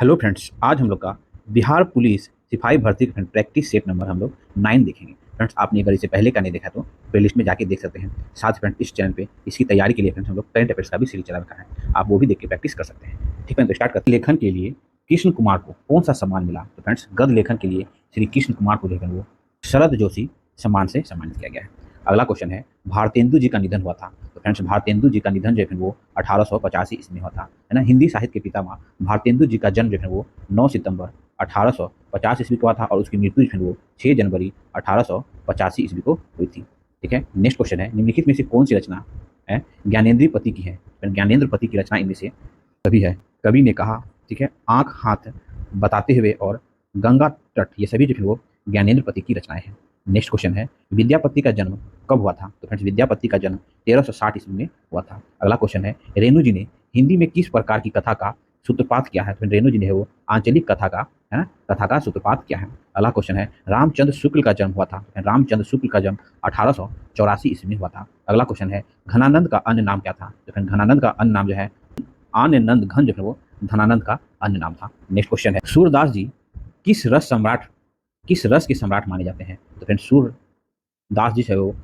Hello friends, आज हम लोग का बिहार पुलिस सिपाही भर्ती का प्रैक्टिस सेट नंबर हम लोग 9 देखेंगे। फ्रेंड्स, आपने अगर इसे पहले का नहीं देखा तो प्लेलिस्ट में जाके देख सकते हैं। साथ फ्रेंड्स इस चैनल पे इसकी तैयारी के लिए फ्रेंड्स हम लोग करंट अफेयर्स का भी सीरीज चला रखा है, आप वो भी देख के प्रैक्टिस कर सकते हैं। ठीक है, तो स्टार्ट करते हैं। लेखन के लिए कृष्ण कुमार को कौन सा सम्मान मिला? तो फ्रेंड्स, गद्य लेखन के लिए श्री कृष्ण कुमार को जो है वो शरद जोशी सम्मान से सम्मानित किया गया है। अगला क्वेश्चन है, भारतेंदु जी का निधन हुआ था। तो फ्रेंड्स, भारतेंदु जी का निधन जो है वो 1885 ईस्वी में हुआ था, है ना। हिंदी साहित्य के पितामह भारतेंदु जी का जन्म जो है वो 9 सितंबर 1850 ईस्वी को हुआ था और उसकी मृत्यु जो है वो 6 जनवरी 1885 ईस्वी को हुई थी। ठीक है, नेक्स्ट क्वेश्चन है, निम्नलिखित में से कौन सी रचना है ज्ञानेंद्र पति की है? ज्ञानेंद्र पति की रचना इनमें से कवि है। कवि ने कहा, ठीक है, आंख हाथ बताते हुए और गंगा तट, ये सभी जो है वो ज्ञानेंद्र पति की रचनाएं हैं। नेक्स्ट क्वेश्चन है, विद्यापति का जन्म कब हुआ था? तो फ्रेंड्स, विद्यापति का जन्म 1360 ईस्वी में हुआ था। अगला क्वेश्चन है, रेणु जी ने हिंदी में किस प्रकार की कथा का सूत्रपात किया है? तो रेणु जी ने वो आंचलिक कथा का, है ना, कथा का सूत्रपात किया है। अगला क्वेश्चन है, रामचंद्र शुक्ल का जन्म हुआ था। रामचंद्र शुक्ल का जन्म 1884 ईस्वी में हुआ था। अगला क्वेश्चन है, घनानंद का अन्य नाम क्या था? तो घनानंद का अन्य नाम जो है आनंद घन जो है वो धनानंद का अन्य नाम था। नेक्स्ट क्वेश्चन है, सूरदास जी किस रस के सम्राट माने जाते हैं? तो फ्रेंड, सूरदास जी है वो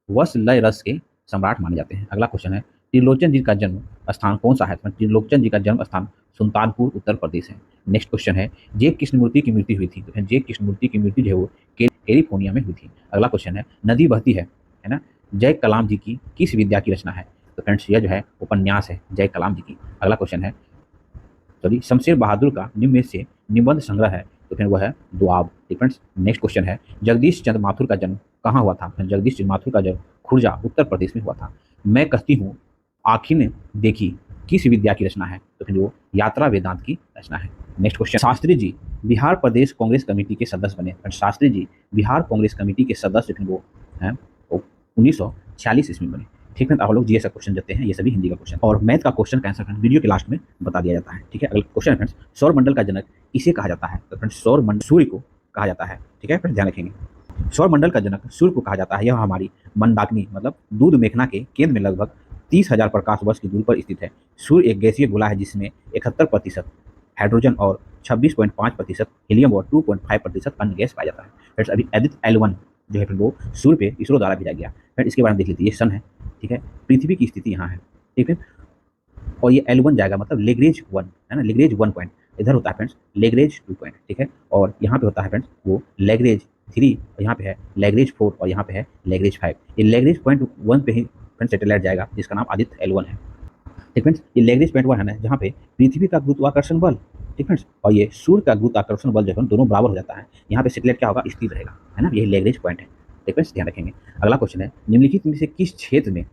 वत्स लय रस के सम्राट माने जाते हैं। अगला क्वेश्चन है, त्रिलोचन जी का जन्म स्थान कौन सा है? तो त्रिलोचन जी का जन्म स्थान सुल्तानपुर उत्तर प्रदेश है। नेक्स्ट क्वेश्चन है, जे कृष्णमूर्ति की मृत्यु हुई थी। तो जे कृष्णमूर्ति की मृत्यु जो है वो कैलिफोर्निया में हुई थी। अगला क्वेश्चन है, नदी बहती है ना, जय कलाम जी की किस विद्या की रचना है? तो फ्रेंड्स, यह जो है उपन्यास है जय कलाम जी की। अगला क्वेश्चन है, सॉरी, शमशेर बहादुर का निम्न में से निबंध संग्रह है? तो फिर वह है दुआब। फ्रेंड्स, नेक्स्ट क्वेश्चन है, जगदीश चंद्र माथुर का जन्म कहाँ हुआ था? जगदीश चंद्र माथुर का जन्म खुर्जा उत्तर प्रदेश में हुआ था। मैं कहती हूँ आखिर ने देखी किस विद्या की रचना है? तो फिर वो यात्रा वेदांत की रचना है। नेक्स्ट क्वेश्चन, शास्त्री जी बिहार प्रदेश कांग्रेस कमेटी के सदस्य बने। शास्त्री जी बिहार कांग्रेस कमेटी के सदस्य वो हैं 1946 ईस्वी में बने। ठीक है, आप लोग जीएस का क्वेश्चन देते हैं, ये सभी हिंदी का क्वेश्चन और मैथ का क्वेश्चन का आंसर वीडियो के लास्ट में बता दिया जाता है। ठीक है, अगला क्वेश्चन है फ्रेंड्स, सौर मंडल का जनक इसे कहा जाता है? तो फ्रेंड्स, सौर मंडल सूर्य को कहा जाता है। ठीक है फ्रेंड्स, ध्यान रखेंगे, सौर मंडल का जनक सूर्य को कहा जाता है। यह हमारी मंदाकिनी मतलब दूध मेखना के केंद्र में लगभग 30,000 प्रकाश वर्ष की दूरी पर स्थित है। सूर्य एक गैसीय गोला है जिसमें 71% हाइड्रोजन और 26.5% हीलियम और 2.5% अन्य गैस पाया जाता है। फ्रेंड्स, अभी आदित्य L1 जो है फिर वो सूर्य पे इसरो द्वारा भेजा गया। फिर इसके बारे में देख लीजिए, ये सन है। ठीक है, पृथ्वी की स्थिति यहाँ है। ठीक है, और ये L1 जाएगा मतलब लेग्रेज 1, है ना, लेग्रेज 1 पॉइंट इधर होता है फ्रेंड्स, लेग्रेज 2 पॉइंट। ठीक है, और यहाँ पे होता है फ्रेंड्स वो लेग्रेज 3, और यहाँ पे है लेग्रेज 4 और यहाँ पे है लेग्रेज 5। ये लेग्रेज पॉइंट 1 पे ही फ्रेंड्स सैटेलाइट जाएगा जिसका नाम आदित्य L1 है। ठीक फ्रेंड्स, ये लेग्रेज पॉइंट 1 है ना, जहाँ पे पृथ्वी का गुरुत्वाकर्षण बल, ठीक फ्रेंड्स, और ये सूर्य का गुरुत्वाकर्षण बल जो है दोनों बराबर हो जाता है। यहाँ पे सैटेलाइट क्या होगा, स्थिर रहेगा, है ना, यही लेग्रेज पॉइंट है। ठीक फ्रेंड्स, ध्यान रखेंगे। अगला क्वेश्चन है, निम्नलिखित में से किस क्षेत्र में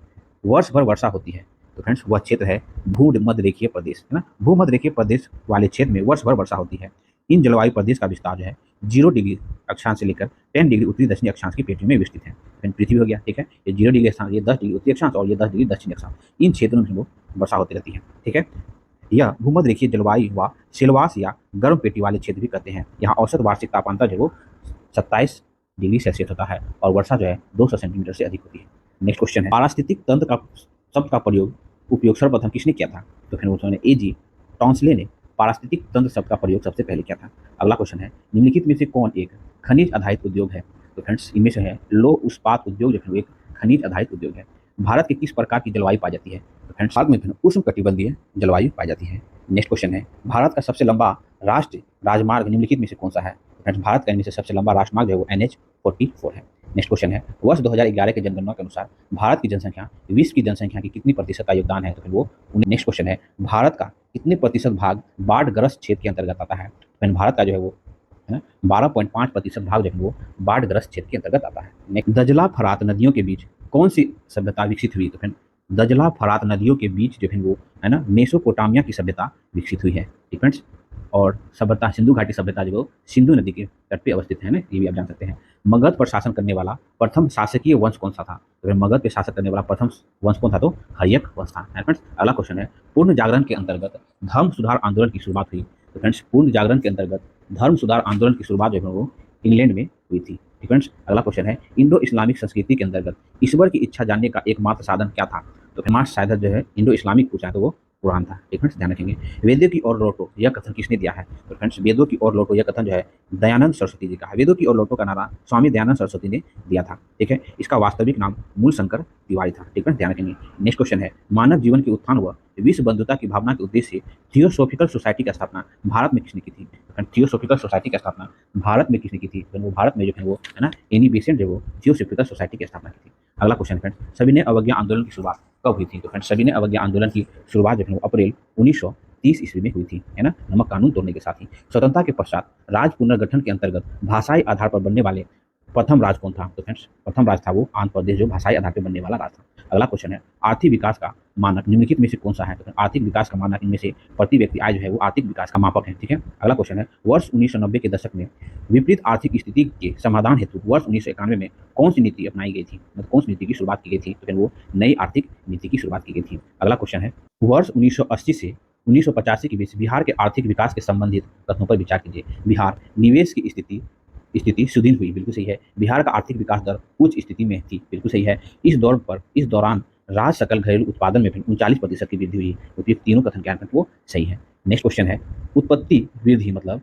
वर्ष भर वर्षा होती है? तो फ्रेंड्स, वह क्षेत्र है भूमध्य रेखीय प्रदेश, है ना। भूमध्य रेखीय प्रदेश वाले क्षेत्र में वर्ष भर वर्षा होती है। इन जलवायु प्रदेश का विस्तार जो है 0 डिग्री अक्षांश से लेकर 10 डिग्री उत्तरी दक्षिणी अक्षांश की पेटी में विस्तृत है। पृथ्वी हो गया, ठीक है, ये 0 डिग्री अक्षांश, ये 10 डिग्री उत्तरी अक्षांश और ये 10 डिग्री दक्षिणी अक्षांश, इन क्षेत्रों में वो वर्षा होती रहती है। ठीक है, यह भूमध्य रेखीय जलवायु व सिलवास या गर्म पेटी वाले क्षेत्र भी कहते हैं। यहाँ औसत वार्षिक तापमान जो है वो 27 डिग्री सेल्सियस होता है और वर्षा जो है 200 सेंटीमीटर से अधिक होती है। नेक्स्ट क्वेश्चन है, पारिस्थितिक तंत्र का शब्द का उपयोग सर्वप्रथम किसने किया था? तो फिर उन्होंने A.G. टॉन्सले ने पारिस्थितिक तंत्र शब्द का प्रयोग सबसे पहले किया था। अगला क्वेश्चन है, निम्नलिखित में से कौन एक खनिज आधारित उद्योग है? तो फ्रेंड्स, इनमें से है लौह इस्पात उद्योग जो है एक खनिज आधारित उद्योग है। भारत के किस प्रकार की जलवायु पाई जाती है? तो फ्रेंड्स, भारत में उष्ण कटिबंधीय जलवायु पाई जाती है। नेक्स्ट क्वेश्चन है, भारत का सबसे लंबा राष्ट्रीय राजमार्ग निम्नलिखित में से कौन सा है? तो फ्रेंड्स, भारत का इनमें से सबसे लंबा राजमार्ग जो है वो NH-44 है। नेक्स्ट क्वेश्चन है, वर्ष 2011 के जनगणना के अनुसार भारत की जनसंख्या विश्व की जनसंख्या की कितनी प्रतिशत का योगदान है? तो फिर वो नेक्स्ट क्वेश्चन है, भारत का कितने प्रतिशत भाग बाढ़ग्रस्त क्षेत्र के अंतर्गत आता है? तो भारत का जो है वो 12.5% भाग जो है वो बाढ़ग्रस्त क्षेत्र के अंतर्गत आता है। दजला फरात नदियों के बीच कौन सी सभ्यता विकसित हुई? तो फिर दजला फरात नदियों के बीच जो है वो, है ना, मेसोपोटामिया की सभ्यता विकसित हुई है। ठीक फ्रेंड्स, और सभ्यता सिंधु घाटी सभ्यता जो सिंधु नदी के तट पे अवस्थित है ना, ये भी आप जान सकते हैं। मगध पर शासन करने वाला प्रथम शासकीय वंश कौन सा था? तो मगध पे शासन करने वाला प्रथम वंश कौन था? तो हर्यक वंश था। फ्रेंड्स, अगला क्वेश्चन है, पूर्ण जागरण के अंतर्गत धर्म सुधार आंदोलन की शुरुआत हुई। तो फ्रेंड्स, पूर्ण जागरण के अंतर्गत धर्म सुधार आंदोलन की शुरुआत जो है वो इंग्लैंड में हुई थी। फ्रेंड्स, अगला क्वेश्चन है, इंडो इस्लामिक संस्कृति के अंतर्गत ईश्वर की इच्छा जानने का एकमात्र साधन क्या था? तो हमारा शायद जो है इंडो इस्लामिक पूछा है तो वो पुराण था। ठीक फ्रेंड्स, ध्यान रखेंगे। वेदों की ओर लौटो यह कथन किसने दिया है? तो फ्रेंड्स, वेदों की ओर लौटो यह कथन जो है दयानंद सरस्वती जी का है। वेदों की ओर लौटो का नारा स्वामी दयानंद सरस्वती ने दिया था। ठीक है, इसका वास्तविक नाम मूल शंकर तिवारी था। ठीक है, ध्यान रखेंगे। नेक्स्ट क्वेश्चन है, मानव जीवन के उत्थान व विश्व बंधुता की भावना के उद्देश्य से थियोसॉफिकल सोसाइटी की स्थापना भारत में किसने की थी? थियोसॉफिकल सोसाइटी की स्थापना भारत में किसने की थी? तो वो भारत में जो है वो है ना एनी बेसेंट जो वो थियोसॉफिकल सोसाइटी की स्थापना की थी। अगला क्वेश्चन फ्रेंड्स, सविनय अवज्ञा आंदोलन की शुरुआत कब हुई थी? तो फ्रेंड्स, सविनय अवज्ञा आंदोलन की शुरुआत जो है वो अप्रैल 1930 ईस्वी में हुई थी, है ना, नमक कानून तोड़ने के साथ ही। स्वतंत्रता के पश्चात राज्य पुनर्गठन के अंतर्गत भाषाई आधार पर बनने वाले प्रथम राज कौन था? तो फ्रेंड्स, प्रथम राज था वो आंध्र प्रदेश, जो भाषाई आधार पर बनने वाला राज था। अगला क्वेश्चन है, आर्थिक विकास का मानक निम्नलिखित में से कौन सा है? तो आर्थिक विकास का मानक इनमें से प्रति व्यक्ति आय जो है वो आर्थिक विकास का मापक है। ठीक है, अगला क्वेश्चन है, वर्ष 1990 के दशक में विपरीत आर्थिक स्थिति के समाधान हेतु वर्ष 1991 में कौन सी नीति अपनाई गई थी? मतलब कौन सी नीति की शुरुआत की गई थी? तो फिर वो नई आर्थिक नीति की शुरुआत की गई थी। अगला क्वेश्चन है, वर्ष 1980 से 1985 के बीच बिहार के आर्थिक विकास के संबंधित कथनों पर विचार कीजिए। बिहार निवेश की स्थिति सुदृढ़ हुई, बिल्कुल सही है। बिहार का आर्थिक विकास दर उच्च स्थिति में थी, बिल्कुल सही है। इस दौरान राज्य सकल घरेलू उत्पादन में भी 39% की वृद्धि हुई। उपयुक्त तीनों कथन क्या है? वो सही है। नेक्स्ट क्वेश्चन है, उत्पत्ति वृद्धि मतलब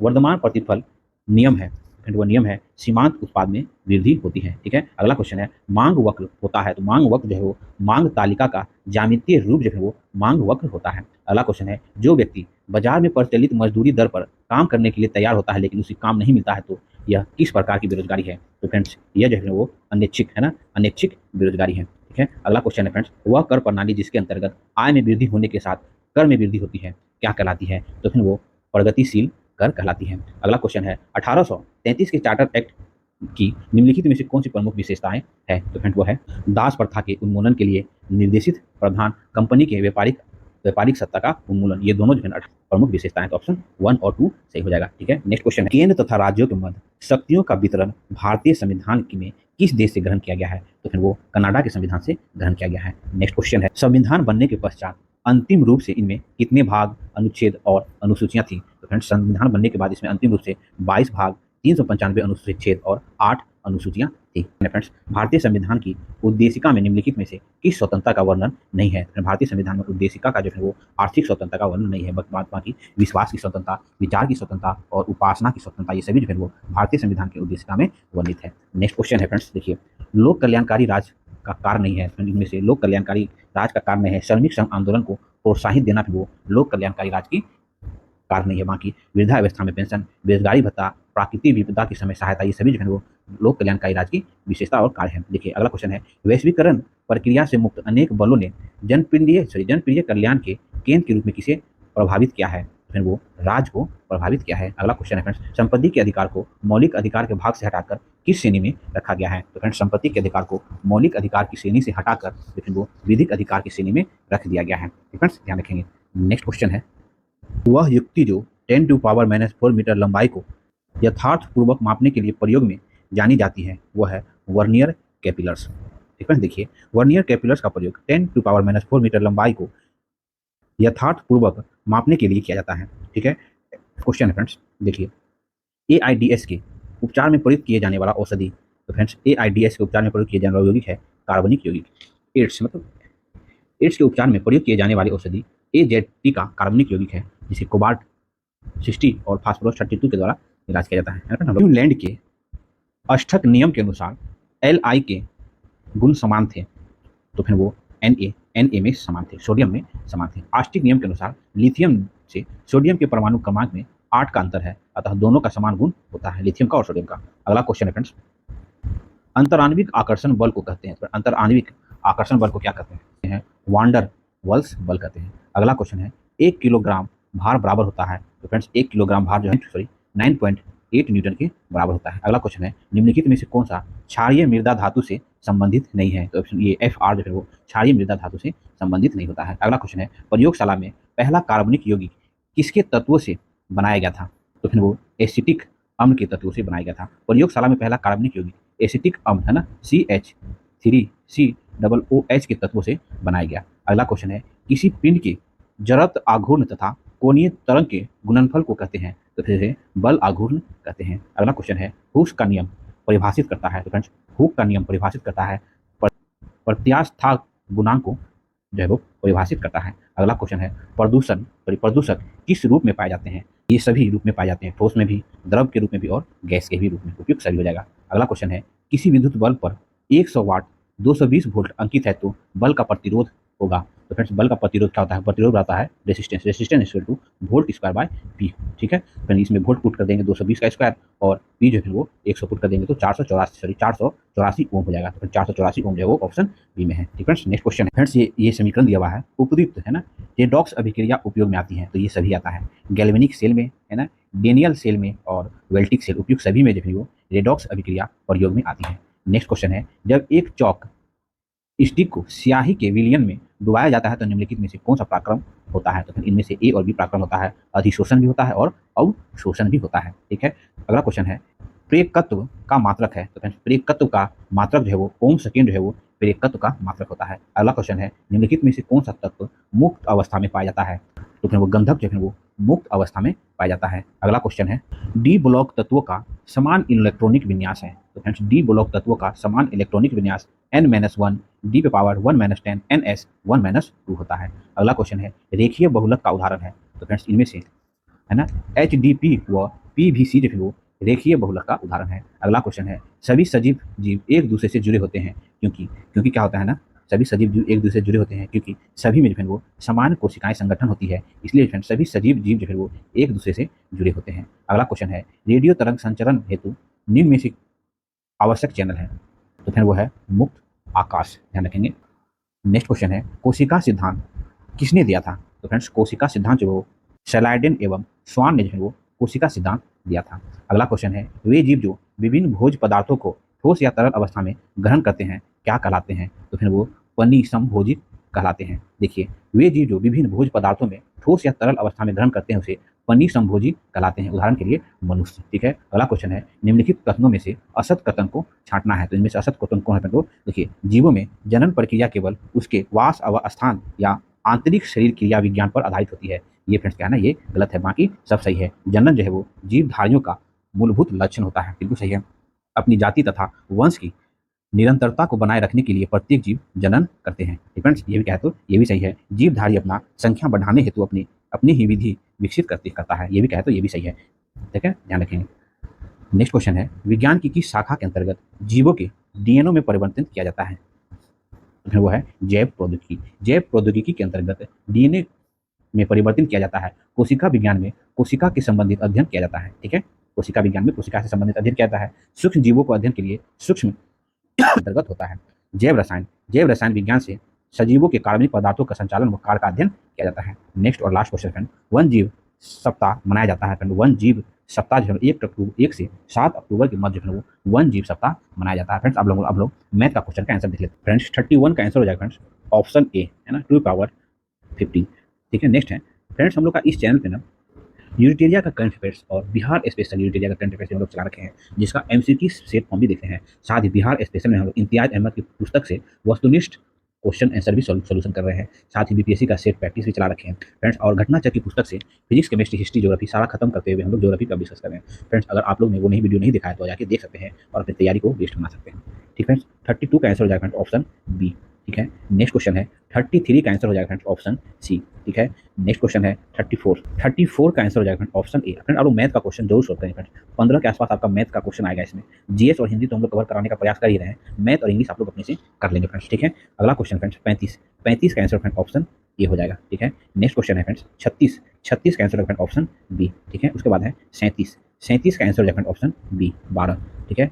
वर्धमान प्रतिफल नियम है, वो नियम है सीमांत उत्पाद में वृद्धि होती है। ठीक है, अगला क्वेश्चन है, मांग वक्र होता है, तो मांग वक्र जो है वो मांग तालिका का ज्यामितीय रूप जो है वो मांग वक्र होता है। अगला क्वेश्चन है, जो व्यक्ति बाजार में प्रचलित मजदूरी दर पर काम करने के लिए तैयार होता है लेकिन उसे काम नहीं मिलता है, तो यह किस प्रकार की बेरोजगारी है? तो फ्रेंड्स, यह जो है वो अनैच्छिक है ना, अनैच्छिक बेरोजगारी है। ठीक है, अगला क्वेश्चन है फ्रेंड्स, वह कर प्रणाली जिसके अंतर्गत आय में वृद्धि होने के साथ कर में वृद्धि होती है क्या कहलाती है? तो फिर वो प्रगतिशील कर कहलाती है। अगला क्वेश्चन है, 1833 के चार्टर एक्ट की निम्नलिखित में से कौन सी प्रमुख विशेषताएं है? तो फ्रेंड वो है दास प्रथा के उन्मूलन के लिए निर्देशित प्रावधान, कंपनी के व्यापारिक सत्ता का उन्मूलन। ये दोनों जो है प्रमुख विशेषताएं, तो ऑप्शन 1 और 2 सही हो जाएगा। ठीक है, नेक्स्ट क्वेश्चन है, केंद्र तथा राज्यों के मध्य शक्तियों का वितरण भारतीय संविधान में किस देश से ग्रहण किया गया है? तो फिर वो कनाडा के संविधान से ग्रहण किया गया है। नेक्स्ट क्वेश्चन है, संविधान बनने के पश्चात अंतिम रूप से इनमें कितने भाग, अनुच्छेद और अनुसूचियां थी? तो फ्रेंड्स, संविधान बनने के बाद इसमें अंतिम रूप से 22 भाग, 395 अनुच्छेद और 8 अनुसूचियां थी। फ्रेंड्स, भारतीय संविधान की उद्देशिका में निम्नलिखित में से किस स्वतंत्रता का वर्णन नहीं है? भारतीय संविधान में उद्देशिका का जो है वो आर्थिक स्वतंत्रता का वर्णन नहीं है, बाकी विश्वास की स्वतंत्रता, विचार की स्वतंत्रता और उपासना की स्वतंत्रता, ये सभी जो है वो भारतीय संविधान की उद्देशिका में वर्णित है। नेक्स्ट क्वेश्चन है फ्रेंड्स, देखिए, लोक कल्याणकारी राज का कार्य नहीं है, इनमें से लोक कल्याणकारी राज का कार्य नहीं है श्रमिक संघ आंदोलन को प्रोत्साहित देना, फिर वो लोक कल्याणकारी राज की कार्य नहीं है। बाकी वृद्धावस्था में पेंशन, बेरोजगारी भत्ता, प्राकृतिक विपदा के समय सहायता, ये सभी जो है वो लोक कल्याणकारी राज की विशेषता और कार्य है। देखिए, अगला क्वेश्चन है, वैश्वीकरण प्रक्रिया से मुक्त अनेक बलों ने जनप्रिय कल्याण के केंद्र के रूप में किसे प्रभावित किया है? फिर वो राज को प्रभावित किया है। अगला क्वेश्चन है फ्रेंड्स, संपत्ति के अधिकार को मौलिक अधिकार के भाग से हटाकर किस श्रेणी में रखा गया है? तो फ्रेंड्स, संपत्ति के अधिकार को मौलिक अधिकार की श्रेणी से हटाकर लेकिन वो विधिक अधिकार की श्रेणी में रख दिया गया है। फ्रेंड्स, ध्यान रखेंगे। नेक्स्ट क्वेश्चन है, वह युक्ति जो 10⁻⁻4 मीटर लंबाई को यथार्थपूर्वक मापने के लिए प्रयोग में जानी जाती है वह है वर्नियर कैपिलर्स। ठीक है, देखिए, वर्नियर कैपिलर्स का प्रयोग 10⁻4 मीटर लंबाई को यथार्थपूर्वक मापने के लिए किया जाता है। ठीक है, क्वेश्चन है फ्रेंड्स, देखिए, एआईडीएस के उपचार में प्रयुक्त किए जाने वाला औषधि, तो फ्रेंड्स एआईडीएस के उपचार में प्रयुक्त किए जाने वाला यौगिक है कार्बनिक यौगिक। एड्स मतलब एड्स के उपचार में प्रयुक्त किए जाने वाली औषधि एजेटी का कार्बनिक यौगिक है, जिसे कोबाल्ट 60 और फास्फोरस 32 के द्वारा इलाज किया जाता है। न्यूलैंड के अष्टक नियम के अनुसार Li के गुण समान थे, तो फिर वो Na में समान थे, सोडियम में समान थे। आस्टिक नियम के अनुसार लिथियम से सोडियम के परमाणु क्रमांक में 8 का अंतर है, अतः दोनों का समान गुण होता है, लिथियम का और सोडियम का। अगला क्वेश्चन है फ्रेंड्स, अंतराण्विक आकर्षण बल को कहते हैं, तो अंतराण्विक आकर्षण बल को क्या कहते हैं? वांडर वाल्स बल कहते हैं। अगला क्वेश्चन है, 1 किलोग्राम भार बराबर होता है, तो फ्रेंड्स 1 किलोग्राम भार जो है 9.8 न्यूटन के बराबर होता है। अगला क्वेश्चन है, निम्नलिखित में से कौन सा क्षारीय मृदा धातु से संबंधित नहीं है? तो ऑप्शन ये FR जो है वो क्षारीय मृदा धातु से संबंधित नहीं होता है। अगला क्वेश्चन है, प्रयोगशाला में पहला कार्बनिक यौगिक किसके तत्वों से बनाया गया था? तो फिर वो एसिटिक अम्ल के तत्वों से बनाया गया था। प्रयोगशाला में पहला कार्बनिक यौगिक एसिटिक अम्ल है ना, CH3COOH के तत्वों से बनाया गया। अगला क्वेश्चन है, किसी पिंड के जड़त्व आघूर्ण तथा कोणीय तरंग के गुणनफल को कहते हैं? तो फिर बल आघूर्ण कहते हैं। अगला क्वेश्चन है, हुक्स का नियम परिभाषित करता है, तो फ्रेंड्स हुक का नियम परिभाषित करता है प्रत्यास्था गुणांक को जो है वो परिभाषित करता है। अगला क्वेश्चन है प्रदूषक किस रूप में पाए जाते हैं? ये सभी रूप में पाए जाते हैं, ठोस में भी, द्रव के रूप में भी और गैस के भी रूप में। उपयुक्त सभी हो जाएगा। अगला क्वेश्चन है किसी विद्युत बल्ब पर 100 वाट 220 वोल्ट अंकित है तो बल्ब का प्रतिरोध होगा। तो फ्रेंड्स बल्ब का प्रतिरोध क्या होता है? प्रतिरोध आता है resistance equal two volt square by P. ठीक है, फिर इसमें वोल्ट पुट कर देंगे 220 का स्क्वायर और पी जो है वो 100 पुट कर देंगे तो 484 ओम हो जाएगा। तो फिर 484 ओम जो है वो ऑप्शन बी में है। ठीक फ्रेंड्स, नेक्स्ट क्वेश्चन है फ्रेंड्स, ये समीकरण दिया हुआ है उपयुक्त है ना, रेडॉक्स अभिक्रिया उपयोग में आती है तो ये सभी आता है। गैल्वेनिक सेल में है ना, डेनियल सेल में और वेल्टिक सेल, उपयुक्त सभी में जो है वो रेडॉक्स अभिक्रिया प्रयोग में आती है। नेक्स्ट क्वेश्चन है जब एक चौक स्टिक को स्याही के विलयन में डुबाया जाता है तो निम्नलिखित में से कौन सा पराक्रम होता है? तो फिर इनमें से ए और बी पराक्रम होता है। अधिशोषण भी होता है और अवशोषण भी होता है। ठीक है, अगला क्वेश्चन है प्रेरकत्व का मात्रक है तो प्रेरकत्व का मात्रक जो है वो ओम सेकेंड जो है वो प्रेरकत्व का मात्रक होता है। अगला क्वेश्चन है निम्नलिखित में से कौन सा तत्व मुक्त अवस्था में पाया जाता है? तो फिर वो गंधक जो है वो मुक्त अवस्था में पाया जाता है। अगला क्वेश्चन है डी ब्लॉक तत्वों का समान इलेक्ट्रॉनिक विन्यास है। तो फ्रेंड्स डी ब्लॉक तत्वों का समान इलेक्ट्रॉनिक विन्यास n-1 डी पे पावर 1-10 ns 1-2 होता है। अगला क्वेश्चन है रेखीय बहुलक का उदाहरण है। तो फ्रेंड्स इनमें से है ना HDP व PVC जो है वो रेखीय बहुलक का उदाहरण है। अगला क्वेश्चन है सभी सजीव जीव एक दूसरे से जुड़े होते हैं क्योंकि क्या होता है ना, सभी सजीव जीव एक दूसरे से जुड़े होते हैं क्योंकि सभी में जो है वो समान कोशिकाएं संगठन होती है, इसलिए फ्रेंड्स सभी सजीव जीव जो है वो एक दूसरे से जुड़े होते हैं। अगला क्वेश्चन है रेडियो तरंग संचरण हेतु निम्न में से आवश्यक चैनल है? तो फिर वो है मुक्त आकाश, ध्यान रखेंगे। नेक्स्ट क्वेश्चन है कोशिका सिद्धांत किसने दिया था? तो फ्रेंड्स कोशिका सिद्धांत जो सैलाइडेन एवं स्वान ने जो है वो कोशिका सिद्धांत दिया था। अगला क्वेश्चन है वे जीव जो विभिन्न भोज्य पदार्थों को ठोस या तरल अवस्था में ग्रहण करते हैं क्या कहलाते हैं? तो फिर वो पनिसंभोजी कहलाते हैं। देखिए वे जीव जो विभिन्न भोज्य पदार्थों में ठोस या तरल अवस्था में ग्रहण करते हैं उसे पनिसंभोजी कहलाते हैं। उदाहरण के लिए मनुष्य। ठीक है, अगला क्वेश्चन है निम्नलिखित कथनों में से असत कथन को छांटना है। तो इनमें से असत कथन कौन है? तो देखिए जीवों में जनन प्रक्रिया केवल उसके वास स्थान या आंतरिक शरीर क्रिया विज्ञान पर आधारित होती है। ये फ्रेंड्स क्या है ना, ये गलत है, बाकी सब सही है। जनन जो है वो जीवधारियों का मूलभूत लक्षण होता है, बिल्कुल सही है। अपनी जाति तथा वंश की निरंतरता को बनाए रखने के लिए प्रत्येक जीव जनन करते हैं। फ्रेंड्स ये भी क्या है? तो ये भी सही है। जीवधारी अपना संख्या बढ़ाने हेतु अपनी ही विधि विकसित करता है। ये भी क्या है? तो ये भी सही है। ठीक है, ध्यान रखेंगे। नेक्स्ट क्वेश्चन है विज्ञान की किस शाखा के अंतर्गत जीवों के डीएनए में परिवर्तन किया जाता है? वो है जैव प्रौद्योगिकी। जैव प्रौद्योगिकी के अंतर्गत डीएनए में परिवर्तन किया जाता है। कोशिका विज्ञान में कोशिका के संबंधित अध्ययन किया जाता है। ठीक है, कोशिका विज्ञान में कोशिका से संबंधित अध्ययन किया जाता है। सूक्ष्म जीवों को अध्ययन के लिए सूक्ष्म अंतर्गत होता है। जैव रसायन विज्ञान से सजीवों के कार्बनिक पदार्थों का संचालन व कार्य का अध्ययन किया जाता है। नेक्स्ट और लास्ट क्वेश्चन फ्रेंड, वन जीव सप्ताह मनाया जाता है। फ्रेंड वन जीव सप्ताह जो है 1 से 7 अक्टूबर के मध्य जो है वो वन जीव सप्ताह मनाया जाता है। फ्रेंड्स अब लोग मैथ का क्वेश्चन का आंसर देख लेते हैं। फ्रेंड्स 31 का आंसर हो जाएगा फ्रेंड्स ऑप्शन ए है ना, 2^15। ठीक है, नेक्स्ट है फ्रेंड्स हम लोग का इस चैनल पे ना यूनिटेरिया का करंट अफेयर्स और बिहार स्पेशल यूनिटेरिया का करंट अफेयर्स हम लोग चला रखे हैं, जिसका एमसीक्यू सेट फॉर्म भी देखते हैं। साथ ही बिहार स्पेशल में हम लोग इम्तियाज अहमद की पुस्तक से वस्तुनिष्ठ क्वेश्चन आंसर भी सोल्यूशन कर रहे हैं। साथ ही बीपीएससी का सेट प्रैक्टिस भी चला रखे हैं फ्रेंड्स। और घटनाचक्र की पुस्तक से फिजिक्स केमिस्ट्री हिस्ट्री ज्योग्राफी सारा खत्म करते हुए हम लोग ज्योग्राफी का डिस्कस कर रहे हैं फ्रेंड्स। अगर आप लोग ने वो नहीं वीडियो नहीं दिखाया तो जाके देख सकते हैं और अपनी तैयारी को बेस्ट बना सकते हैं। ठीक फ्रेंड्स, 32 का आंसर हो जाएगा फ्रेंड्स ऑप्शन बी। ठीक है, नेक्स्ट क्वेश्चन है 33 का आंसर हो जाएगा फ्रेंड्स ऑप्शन सी। ठीक है, नेक्स्ट क्वेश्चन है 34 का आंसर हो जाएगा फ्रेंड ऑप्शन ए। फ्रेंड आप लोग मैथ का क्वेश्चन जरूर सोचते हैं फ्रेंड्स, 15 के आसपास आपका मैथ का क्वेश्चन आएगा इसमें। जीएस और हिंदी तो हम लोग कवर कराने का प्रयास कर ही रहे हैं, मैथ और इंग्लिश आप लोग अपने से कर लेंगे फ्रेंड्स। ठीक है, अगला क्वेश्चन फ्रेंड्स 35 का आंसर फ्रेंड ऑप्शन ए हो जाएगा। ठीक है, नेक्स्ट क्वेश्चन है फ्रेंड्स 36 का आंसर फ्रेंड ऑप्शन बी। ठीक है, उसके बाद है 37 का आंसर हो जाएगा फ्रेंड ऑप्शन बी 12। ठीक है,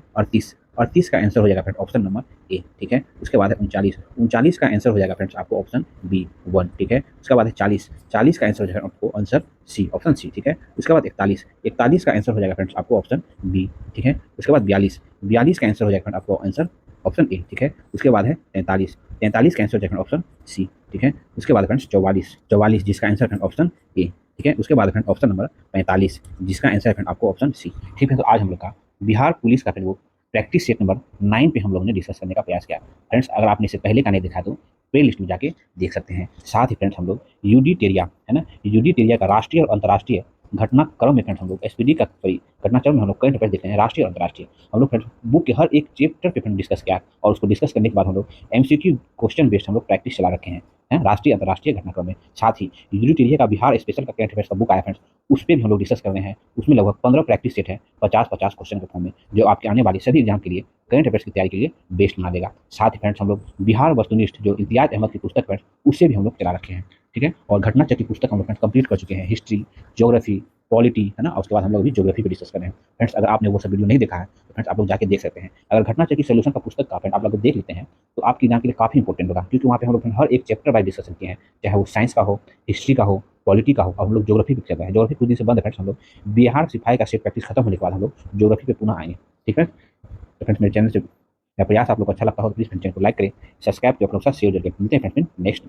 38 का आंसर हो जाएगा फ्रेंड ऑप्शन नंबर ए। ठीक है, उसके बाद है 39 का आंसर हो जाएगा फ्रेंड्स आपको ऑप्शन बी 1। ठीक है, उसके बाद है 40 का आंसर हो जाएगा आपको आंसर सी ऑप्शन सी। ठीक है, उसके बाद 41 का आंसर हो जाएगा फ्रेंड्स आपको ऑप्शन बी। ठीक है, उसके बाद 42 का आंसर हो जाएगा फ्रेंड आपको आंसर ऑप्शन ए। ठीक है, उसके बाद है 43 का आंसर हो जाएगा ऑप्शन सी। ठीक है, उसके बाद फ्रेंड्स 44 जिसका आंसर फ्रेंड ऑप्शन ए। ठीक है, उसके बाद फ्रेंड ऑप्शन नंबर 45 जिसका आंसर फ्रेंड आपको ऑप्शन सी। ठीक है, तो आज हम लोग का बिहार पुलिस का फ्रेंड वो प्रैक्टिस सेट नंबर 9 पे हम लोगों ने डिस्कस करने का प्रयास किया फ्रेंड्स। अगर आपने इससे पहले का नहीं देखा तो प्ले लिस्ट में जाके देख सकते हैं। साथ ही फ्रेंड्स हम लोग यूडी टेरिया है ना, यूडी टेरिया का राष्ट्रीय और अंतर्राष्ट्रीय घटनाक्रम में फ्रेंड्स हम लोग एसपीडी का सॉरी घटनाक्रम में हम लोग करंट अफेयर्स देख रहे हैं, राष्ट्रीय और अंतर्राष्ट्रीय। हम लोग फ्रेंड्स बुक के हर एक चैप्टर पे फ्रेंड डिस्कस किया और उसको डिस्कस करने के बाद हम लोग एमसीक्यू क्वेश्चन बेस्ड हम लोग प्रैक्टिस चला रखे हैं राष्ट्रीय अंतर्राष्ट्रीय घटनाक्रम में। साथ ही यूनिट एरिया का बिहार स्पेशल का करंट अफेयर्स का बुक आया फ्रेंड्स, उस पर भी हम लोग डिस्कस कर रहे हैं। उसमें लगभग 15 प्रैक्टिस सेट है 50-50 क्वेश्चन के फॉर्म में, जो आपके आने वाली सभी एग्जाम के लिए करंट अफेयर्स की तैयारी के लिए बेस्ट बना देगा। साथ ही फ्रेंड्स हम लोग बिहार वस्तुनिष्ठ जो इम्तियाज अहमद की पुस्तक फ्रेंड्स, उससे भी हम लोग चला रखे हैं। ठीक है, और घटना चक्र की पुस्तक हम लोग फ्रेंड्स कंप्लीट कर चुके हैं, हिस्ट्री, ज्योग्राफी, पॉलिटी, है ना। और उसके बाद हम लोग अभी ज्योग्राफी पे डिस्कस कर रहे हैं फ्रेंड्स। अगर आपने वो सब वीडियो नहीं देखा है तो फ्रेंड्स आप लोग जाके देख सकते हैं। अगर घटना चक्र की सोल्यूशन का पुस्तक का फ्रेंड आप लोग देख लेते हैं तो आपके एग्जाम के लिए काफी इंपॉर्टेंट होगा, क्योंकि वहाँ पे हम लोग हर एक चैप्टर वाइज डिस्कशन किए हैं, चाहे वो साइंस का हो, हिस्ट्री का हो, पॉलिटी का हो। और हम लोग ज्योग्राफी पे चल रहे हैं, ज्योग्राफी कुछ दिन से बंद है फ्रेंड्स। हम लोग बिहार सिपाही का सेट प्रैक्टिस खत्म होने के बाद हम लोग ज्योग्राफी पे पुनः आएंगे। ठीक है, तो फ्रेंड्स मेरे चैनल से प्रयास आप लोग को अच्छा लगता हो तो प्लीज फ्रेंड्स चैनल को लाइक करें, सब्सक्राइब करें, अपने साथ शेयर जरूर करें। मिलते हैं फ्रेंड्स नेक्स्ट